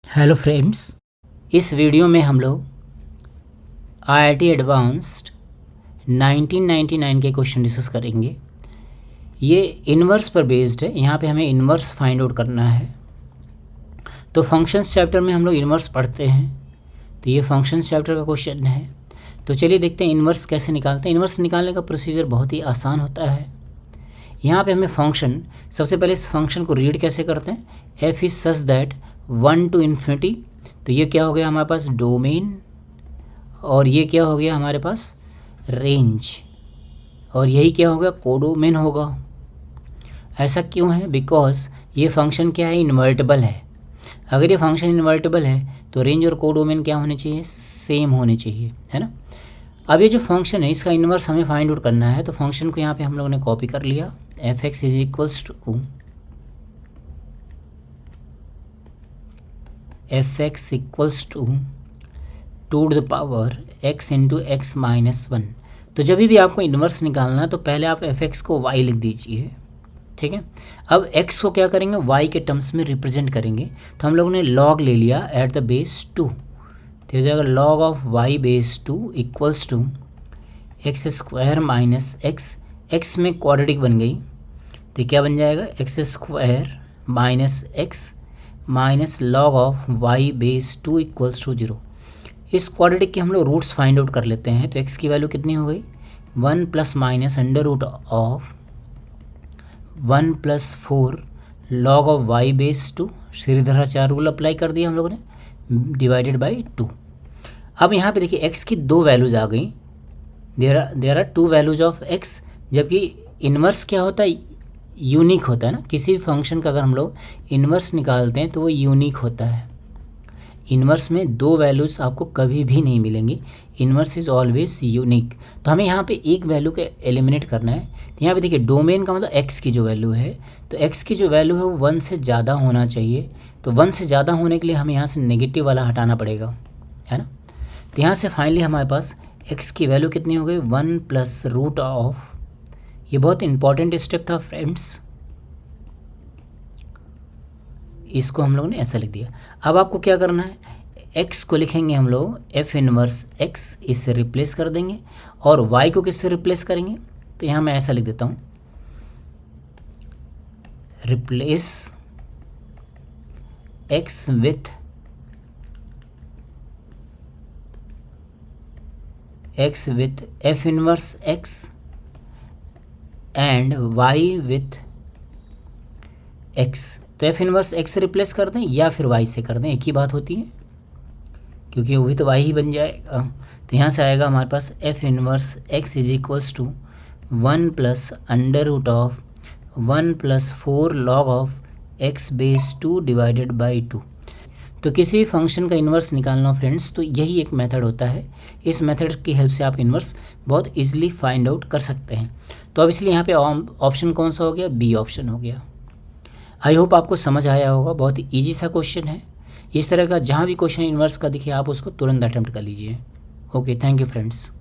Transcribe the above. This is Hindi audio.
हेलो फ्रेंड्स, इस वीडियो में हम लोग IIT एडवांस्ड 1999 के क्वेश्चन डिस्कस करेंगे। ये इन्वर्स पर बेस्ड है। यहाँ पे हमें इन्वर्स फाइंड आउट करना है। तो फंक्शंस चैप्टर में हम लोग इन्वर्स पढ़ते हैं, तो ये फंक्शंस चैप्टर का क्वेश्चन है। तो चलिए देखते हैं इन्वर्स कैसे निकालते हैं। इन्वर्स निकालने का प्रोसीजर बहुत ही आसान होता है। यहाँ पे हमें फंक्शन, सबसे पहले इस फंक्शन को रीड कैसे करते हैं, F is such that 1 to infinity. तो ये क्या हो गया हमारे पास, डोमेन, और ये क्या हो गया हमारे पास, रेंज, और यही क्या होगा, कोडोमेन होगा। ऐसा क्यों है, बिकॉज ये फंक्शन क्या है, इन्वर्टिबल है। अगर ये फंक्शन इन्वर्टिबल है तो रेंज और कोडोमेन क्या होने चाहिए, सेम होने चाहिए, है ना। अब ये जो फंक्शन है इसका इन्वर्स हमें फाइंड आउट करना है। तो फंक्शन को यहाँ पे हम लोगों ने कॉपी कर लिया, f x is equals to f x equals to 2 to the power x into x minus 1। तो जब भी आपको इन्वर्स निकालना है तो पहले आप एफ एक्स को y लिख दीजिए, ठीक है। अब x को क्या करेंगे, y के टर्म्स में रिप्रेजेंट करेंगे। तो हम लोगों ने log ले लिया एट द बेस 2, तो हो जाएगा log of y base 2 equals to x square minus x. X में क्वाड्रेटिक बन गई तो क्या बन जाएगा, x square minus x minus log of y base 2 equals to 0। इस क्वाड्रेटिक के हम लोग रूट्स फाइंड आउट कर लेते हैं। तो x की वैल्यू कितनी हो गई, 1 plus minus under root of 1 plus 4 log of y base 2। Sridharacharya rule apply कर दिया हम लोगों ने, डिवाइडेड बाई 2। अब यहाँ पे देखिए x की 2 वैल्यूज आ गई, there are 2 values of x। जबकि इन्वर्स क्या होता है, यूनिक होता है ना। किसी भी फंक्शन का अगर हम लोग इन्वर्स निकालते हैं तो वो यूनिक होता है। इन्वर्स में 2 वैल्यूज़ आपको कभी भी नहीं मिलेंगी। Inverse is always unique. तो हमें यहाँ पे एक वैल्यू को एलिमिनेट करना है। तो यहाँ पे देखिए डोमेन का मतलब x की जो वैल्यू है, तो x की जो वैल्यू है वो 1 से ज़्यादा होना चाहिए। तो 1 से ज़्यादा होने के लिए हमें यहाँ से नेगेटिव वाला हटाना पड़ेगा, है ना। तो यहाँ से फाइनली हमारे पास x की वैल्यू कितनी हो गई, 1 प्लस रूट ऑफ, ये बहुत इंपॉर्टेंट स्टेप था फ्रेंड्स, इसको हम लोगों ने ऐसा लिख दिया। अब आपको क्या करना है, x को लिखेंगे हम लोग एफ इनवर्स x, इससे रिप्लेस कर देंगे, और y को किससे रिप्लेस करेंगे। तो यहाँ मैं ऐसा लिख देता हूँ, replace x with F inverse x and y with x। तो एफ इनवर्स x से रिप्लेस कर दें या फिर y से कर दें, एक ही बात होती है, क्योंकि वो भी तो y ही बन जाएगा। तो यहाँ से आएगा हमारे पास f inverse x is equals to 1 plus under root of 1 plus 4 log of x base 2 divided by 2। तो किसी भी फंक्शन का इन्वर्स निकालना फ्रेंड्स, तो यही एक मेथड होता है। इस मेथड की हेल्प से आप इन्वर्स बहुत इजीली फाइंड आउट कर सकते हैं। तो अब इसलिए यहाँ पे ऑप्शन कौन सा हो गया, बी ऑप्शन हो गया। आई होप आपको समझ आया होगा, बहुत ही ईजी सा क्वेश्चन है। इस तरह का जहाँ भी क्वेश्चन इन्वर्स का दिखे आप उसको तुरंत अटेम्प्ट कर लीजिए। Okay, thank you friends.